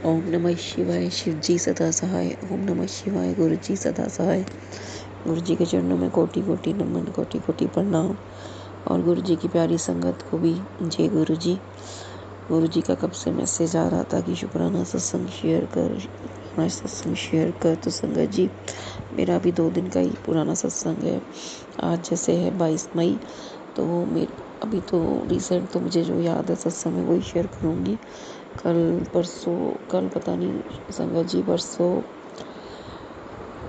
ओम नमः शिवाय। शिव जी सदा सहाय। ओम नमः शिवाय। गुरु जी सदा सहाय। गुरु जी के चरणों में कोटि कोटि नमन, कोटि कोटि प्रणाम। और गुरु जी की प्यारी संगत को भी जय गुरु जी। गुरु जी का कब से मैसेज आ रहा था कि शुक्राना सत्संग शेयर कर, शुक्राना सत्संग शेयर कर। तो संगत जी, मेरा अभी 2 दिन का ही पुराना सत्संग है। आज जैसे है 22 मई, तो मेरे अभी तो रिसेंट तो मुझे जो याद है सत्संग में वही शेयर करूँगी। कल पता नहीं संगत जी, परसों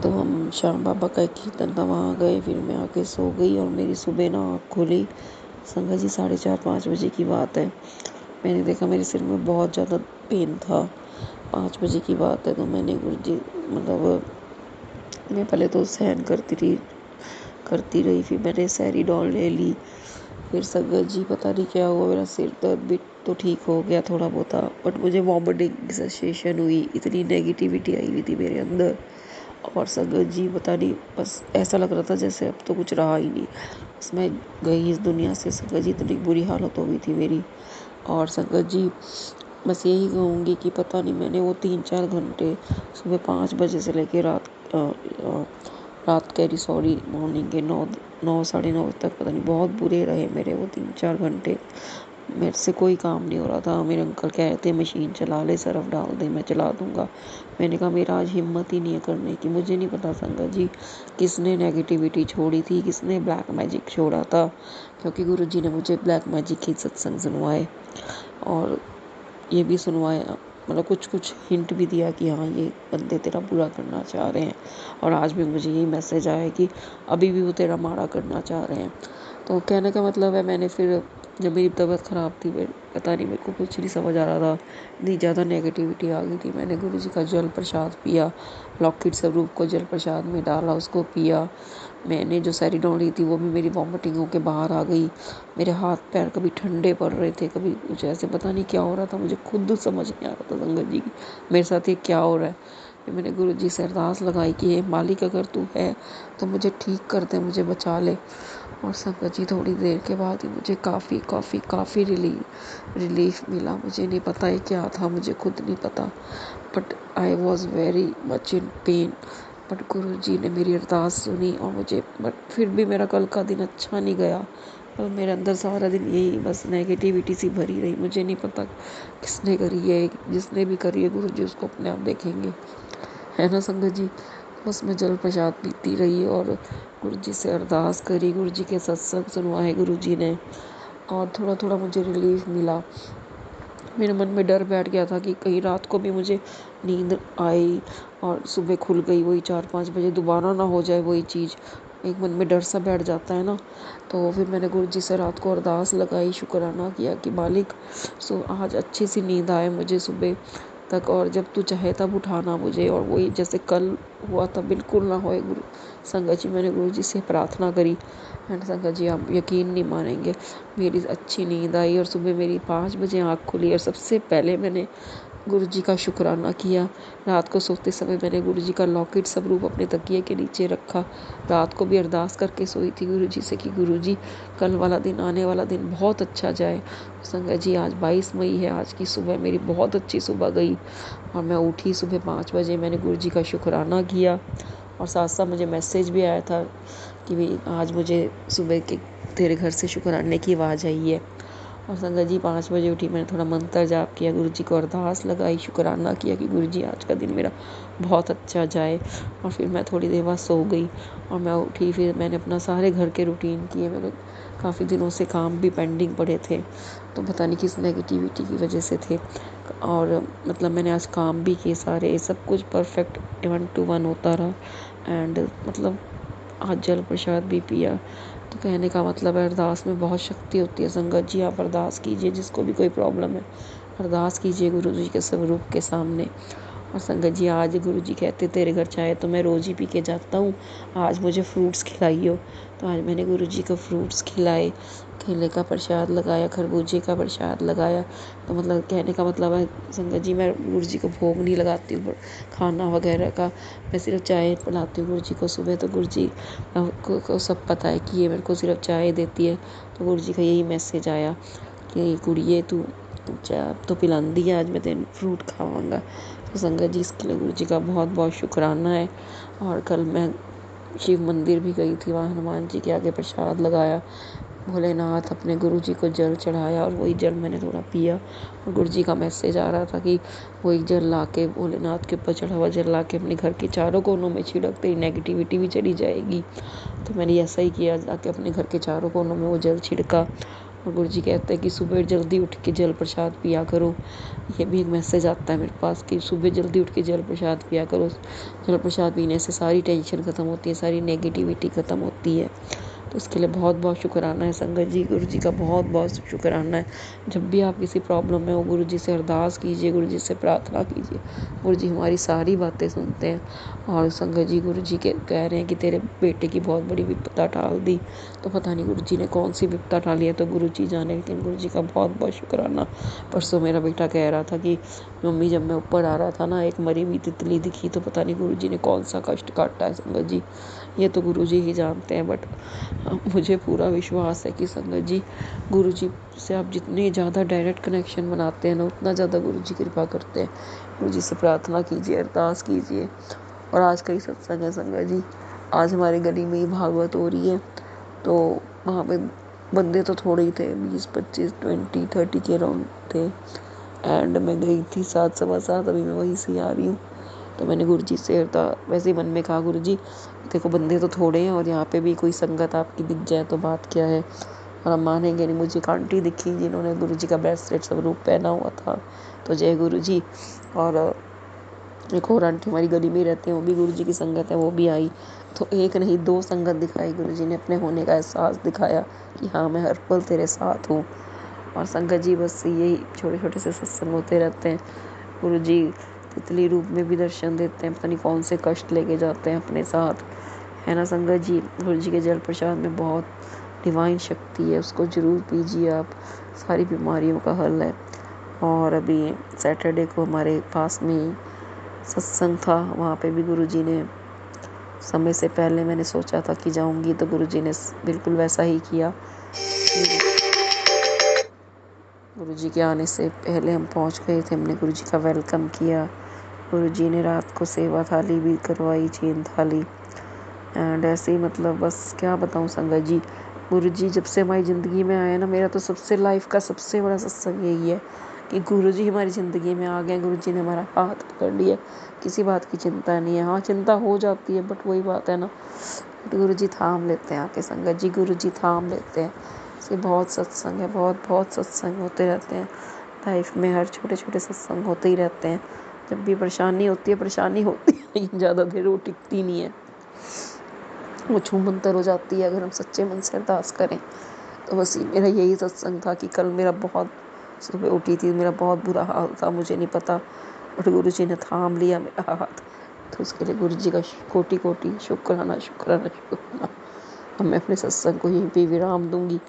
तो हम श्याम बाबा का एक कीर्तन था, वहाँ गए। फिर मैं आके सो गई और मेरी सुबह ना आँख खुली संगत जी 4:30-5 बजे की बात है। मैंने देखा मेरे सिर में बहुत ज़्यादा पेन था। 5 बजे की बात है। तो मैंने गुरु जी मैं पहले तो सहन करती रही। फिर मैंने सैरिडॉल ले ली। फिर संगत जी पता नहीं क्या हुआ, मेरा सिर दर्द भी तो ठीक हो गया थोड़ा बहुत, बट मुझे वॉमिटिंग सेंसेशन हुई। इतनी नेगेटिविटी आई हुई थी मेरे अंदर। और संगत जी पता नहीं, बस ऐसा लग रहा था जैसे अब तो कुछ रहा ही नहीं, बस मैं गई इस दुनिया से। संगत जी इतनी बुरी हालत हो गई थी मेरी। और संगत जी बस यही कहूँगी कि पता नहीं मैंने वो 3-4 घंटे सुबह 5 बजे से लेके मॉर्निंग के 9-9:30 तक पता नहीं बहुत बुरे रहे मेरे वो 3-4 घंटे। मेरे से कोई काम नहीं हो रहा था। मेरे अंकल कह रहे थे मशीन चला ले, सरफ डाल दे, मैं चला दूंगा। मैंने कहा मेरा आज हिम्मत ही नहीं है करने की। मुझे नहीं पता संगत जी किसने नेगेटिविटी छोड़ी थी, किसने ब्लैक मैजिक छोड़ा था, क्योंकि गुरु जी ने मुझे ब्लैक मैजिक की सत्संग सुनवाए और ये भी सुनवाया, मतलब कुछ हिंट भी दिया कि हाँ ये बंदे तेरा बुरा करना चाह रहे हैं। और आज भी मुझे यही मैसेज आया कि अभी भी वो तेरा माड़ा करना चाह रहे हैं। तो कहने का मतलब है, मैंने फिर जब मेरी तबीयत ख़राब थी, पता नहीं मेरे को कुछ नहीं समझ आ रहा था, इतनी ज़्यादा नेगेटिविटी आ गई थी। मैंने गुरु जी का जल प्रसाद पिया, लॉकेट स्वरूप को जल प्रसाद में डाला, उसको पिया। मैंने जो सैरिडॉल ली थी वो भी मेरी वॉमिटिंग होके बाहर आ गई। मेरे हाथ पैर कभी ठंडे पड़ रहे थे, कभी कुछ ऐसे, पता नहीं क्या हो रहा था, मुझे खुद समझ नहीं आ रहा था संगत जी की मेरे साथ ये क्या हो रहा है। फिर मैंने गुरु जी से अरदास लगाई कि हे मालिक, अगर तू है तो मुझे ठीक कर दे, मुझे बचा ले। और संगत जी थोड़ी देर के बाद ही मुझे काफ़ी रिलीफ मिला। मुझे नहीं पता ये क्या था, मुझे खुद नहीं पता, but I was very much in pen. But गुरु जी ने मेरी अरदास सुनी और बट फिर भी मेरा कल का दिन अच्छा नहीं गया। और मेरे अंदर सारा दिन यही बस नेगेटिविटी सी भरी रही। मुझे नहीं पता किसने करी है, जिसने भी करी है गुरु जी उसको अपने आप देखेंगे, है ना संगत जी। बस मैं जल प्रसाद पीती रही और गुरु जी से अरदास करी, गुरु जी के सत्संग सुनवाए गुरु जी ने, और थोड़ा थोड़ा मुझे रिलीफ मिला। मेरे मन में डर बैठ गया था कि कहीं रात को भी मुझे नींद आई और सुबह खुल गई वही 4-5 बजे, दोबारा ना हो जाए वही चीज़। एक मन में डर सा बैठ जाता है ना। तो फिर मैंने गुरु जी से रात को अरदास लगाई, शुक्राना किया कि मालिक आज अच्छी सी नींद आए मुझे सुबह तक, और जब तू चाहे तब उठाना मुझे, और वही जैसे कल हुआ था बिल्कुल ना होए। गुरु संगत जी मैंने गुरु जी से प्रार्थना करी, एंड संगत जी आप यकीन नहीं मानेंगे, मेरी अच्छी नींद आई और सुबह मेरी 5 बजे आँख खुली। और सबसे पहले मैंने गुरु जी का शुक्राना किया। रात को सोते समय मैंने गुरु जी का लॉकेट स्वरूप अपने तकिए के नीचे रखा। रात को भी अरदास करके सोई थी गुरु जी से कि गुरु जी कल वाला दिन, आने वाला दिन बहुत अच्छा जाए। संगत जी आज 22 मई है, आज की सुबह मेरी बहुत अच्छी सुबह गई और मैं उठी सुबह 5 बजे। मैंने गुरु जी का शुक्राना किया और साथ साथ मुझे मैसेज भी आया था कि भाई आज मुझे सुबह के तेरे घर से शुक्राने की आवाज़ आई है। और संगत जी 5 बजे उठी, मैंने थोड़ा मंत्र जाप किया, गुरु जी को अरदास लगाई, शुक्राना किया कि गुरु जी आज का दिन मेरा बहुत अच्छा जाए। और फिर मैं थोड़ी देर बाद सो गई और मैं उठी, फिर मैंने अपना सारे घर के रूटीन किए। मेरे काफ़ी दिनों से काम भी पेंडिंग पड़े थे, तो पता नहीं किस नेगेटिविटी की वजह से थे। और मतलब मैंने आज काम भी किए सारे, सब कुछ परफेक्ट 1 to 1 होता रहा। एंड मतलब आज जल प्रसाद भी पिया। तो कहने का मतलब है अरदास में बहुत शक्ति होती है संगत जी। आप अरदास कीजिए, जिसको भी कोई प्रॉब्लम है अरदास कीजिए गुरु जी के स्वरूप के सामने। और संगत जी आज गुरु जी कहते तेरे घर चाहे तो मैं रोज़ ही पी के जाता हूँ, आज मुझे फ्रूट्स खिलाइयो। तो आज मैंने गुरु जी को फ्रूट्स खिलाए, केले का प्रसाद लगाया, खरबूजे का प्रसाद लगाया। तो मतलब कहने का मतलब है संगत जी मैं गुरु जी को भोग नहीं लगाती हूँ खाना वगैरह का, मैं सिर्फ चाय पिलाती हूँ गुरु जी को सुबह। तो गुरु जी को सब पता है कि ये मेरे को सिर्फ चाय देती है। तो गुरु जी का यही मैसेज आया कि गुड़िए तू चाय तो पिलांदी है, आज मैं तेन फ्रूट खावांगा। तो संगत जी इसके लिए गुरु जी का बहुत बहुत शुक्राना है। और कल मैं शिव मंदिर भी गई थी, वहाँ हनुमान जी के आगे प्रसाद लगाया, भोलेनाथ अपने गुरु जी को जल चढ़ाया और वही जल मैंने थोड़ा पिया। और गुरु जी का मैसेज आ रहा था कि वही जल ला के, भोलेनाथ के ऊपर चढ़ा हुआ जल ला के अपने घर के चारों कोनों में छिड़क, तेरी नेगेटिविटी भी चली जाएगी। तो मैंने ऐसा ही किया, जाके अपने घर के चारों कोनों में वो जल छिड़का। और गुरु जी कहते हैं कि सुबह जल्दी उठ के जल प्रसाद पिया करो। ये भी एक मैसेज आता है मेरे पास कि सुबह जल्दी उठ के जल प्रसाद पिया करो। जल प्रसाद पीने से सारी टेंशन ख़त्म होती है, सारी नेगेटिविटी ख़त्म होती है। तो इसके लिए बहुत बहुत शुक्राना है संगत जी, गुरु जी का बहुत बहुत शुक्राना है। जब भी आप किसी प्रॉब्लम में हो, गुरु जी से अरदास कीजिए, गुरु जी से प्रार्थना कीजिए, गुरु जी हमारी सारी बातें सुनते हैं। और संगत जी गुरु जी के कह रहे हैं कि तेरे बेटे की बहुत बड़ी विपदा टाल दी। तो पता नहीं गुरु जी ने कौन सी विपदा टाली है, तो गुरु जी जाने, लेकिन गुरु जी का बहुत बहुत शुक्राना। परसों मेरा बेटा कह रहा था कि मम्मी जब मैं ऊपर आ रहा था ना, एक मरी हुई तितली दिखी, तो पता नहीं गुरु जी ने कौन सा कष्ट काटा है। संगत जी ये तो गुरु जी ही जानते हैं, बट मुझे पूरा विश्वास है कि संगत जी गुरु जी से आप जितने ज़्यादा डायरेक्ट कनेक्शन बनाते हैं ना, उतना ज़्यादा गुरु जी कृपा करते हैं। गुरु जी से प्रार्थना कीजिए, अरदास कीजिए। और आज का ही सत्संग है संगत जी, आज हमारी गली में ही भागवत हो रही है। तो वहाँ पे बंदे तो थोड़े ही थे, 20-25 20-30 के अराउंड थे। एंड मैं गई थी 7-7:15, अभी मैं वहीं से आ रही हूँ। तो मैंने गुरु जी से वैसे ही मन में कहा, गुरु जी देखो बंदे तो थोड़े हैं और यहाँ पे भी कोई संगत आपकी दिख जाए तो बात क्या है। और आप मानेंगे नहीं, मुझे एक आंटी दिखी जिन्होंने गुरु जी का ब्रेसलेट स्वरूप पहना हुआ था। तो जय गुरु जी। और एक और आंटी हमारी गली में रहती है, वो भी गुरु जी की संगत है, वो भी आई। तो एक नहीं 2 संगत दिखाई, गुरु जी ने अपने होने का एहसास दिखाया कि हाँ मैं हर पल तेरे साथ हूँ। और संगत जी बस यही छोटे छोटे से सत्संग होते रहते हैं। गुरु जी तितली रूप में भी दर्शन देते हैं, पता नहीं कौन से कष्ट लेके जाते हैं अपने साथ, है ना संगत जी। गुरु जी के जल प्रसाद में बहुत डिवाइन शक्ति है, उसको ज़रूर पीजिए आप, सारी बीमारियों का हल है। और अभी सैटरडे को हमारे पास में ही सत्संग था, वहाँ पे भी गुरु जी ने, समय से पहले मैंने सोचा था कि जाऊँगी, तो गुरु जी ने बिल्कुल वैसा ही किया। गुरु जी के आने से पहले हम पहुँच गए थे, हमने गुरु जी का वेलकम किया। गुरु जी ने रात को सेवा थाली भी करवाई, चीन थाली। एंड ऐसे ही मतलब बस क्या बताऊँ संगत जी, गुरु जी जब से हमारी ज़िंदगी में आए ना, मेरा तो सबसे लाइफ का सबसे बड़ा सत्संग यही है कि गुरु जी हमारी ज़िंदगी में आ गए। गुरु जी ने हमारा हाथ पकड़ लिया, किसी बात की चिंता नहीं है। हाँ चिंता हो जाती है, बट वही बात है ना, गुरु जी थाम लेते हैं आके संगत जी, गुरु जी थाम लेते हैं। इससे बहुत सत्संग है, बहुत बहुत सत्संग होते रहते हैं लाइफ में, हर छोटे छोटे सत्संग होते ही रहते हैं। जब भी परेशानी होती है, परेशानी होती है लेकिन ज़्यादा देर वो टिकती नहीं है, वो छूमंतर हो जाती है अगर हम सच्चे मन से अरदास करें। तो बस मेरा यही सत्संग था कि कल मेरा बहुत, सुबह उठी थी मेरा बहुत बुरा हाल था, मुझे नहीं पता, बट गुरु जी ने थाम लिया मेरा हाथ। तो उसके लिए गुरु जी का कोटि कोटि शुक्राना शुक्राना शुक्राना। अब मैं अपने सत्संग को यहीं पे विराम दूंगी,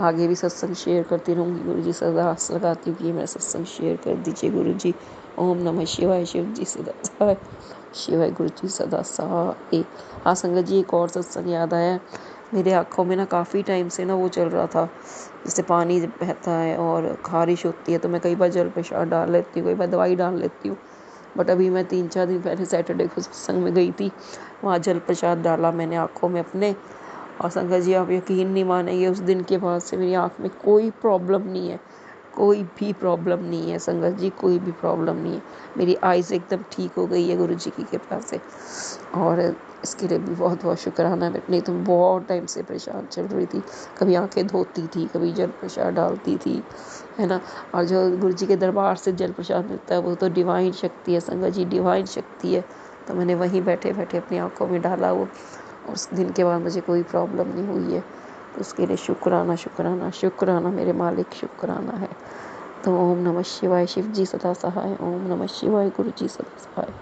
आगे भी सत्संग शेयर करती रहूँगी। गुरु जी सदा आस लगाती हूँ कि मेरा सत्संग शेयर कर दीजिए गुरु जी। ओम नमः शिवाय, शिव जी सदा सहाय, शिवाय गुरु जी सदा सहाय। हाँ संगत जी एक और सत्संग याद आया, मेरे आँखों में ना काफ़ी टाइम से ना वो चल रहा था, जैसे पानी जब बहता है और खारिश होती है, तो मैं कई बार जल प्रसाद डाल लेती हूँ, कई बार दवाई डाल लेती हूँ। बट अभी मैं 3-4 दिन पहले सैटरडे को सत्संग में गई थी, वहाँ जल प्रसाद डाला मैंने आँखों में अपने। और संगत जी आप यकीन नहीं मानेंगे, उस दिन के बाद से मेरी आँख में कोई प्रॉब्लम नहीं है, कोई भी प्रॉब्लम नहीं है संगत जी, कोई भी प्रॉब्लम नहीं है। मेरी आइज़ एकदम ठीक हो गई है गुरु जी की कृपा से। और इसके लिए भी बहुत बहुत शुक्राना है। नहीं तो बहुत टाइम से परेशान चल रही थी, कभी आंखें धोती थी, कभी जल प्रसाद डालती थी, है ना। और जो गुरु जी के दरबार से जल प्रसाद मिलता है वो तो डिवाइन शक्ति है संगत जी, डिवाइन शक्ति है। तो मैंने वहीं बैठे बैठे अपनी आँखों में डाला वो, और उस दिन के बाद मुझे कोई प्रॉब्लम नहीं हुई है। तो उसके लिए शुक्राना शुक्राना शुक्राना, मेरे मालिक शुक्राना है। तो ओम नमः शिवाय, शिव जी सदा सहाय। ओम नमः शिवाय, गुरु जी सदा सहाय।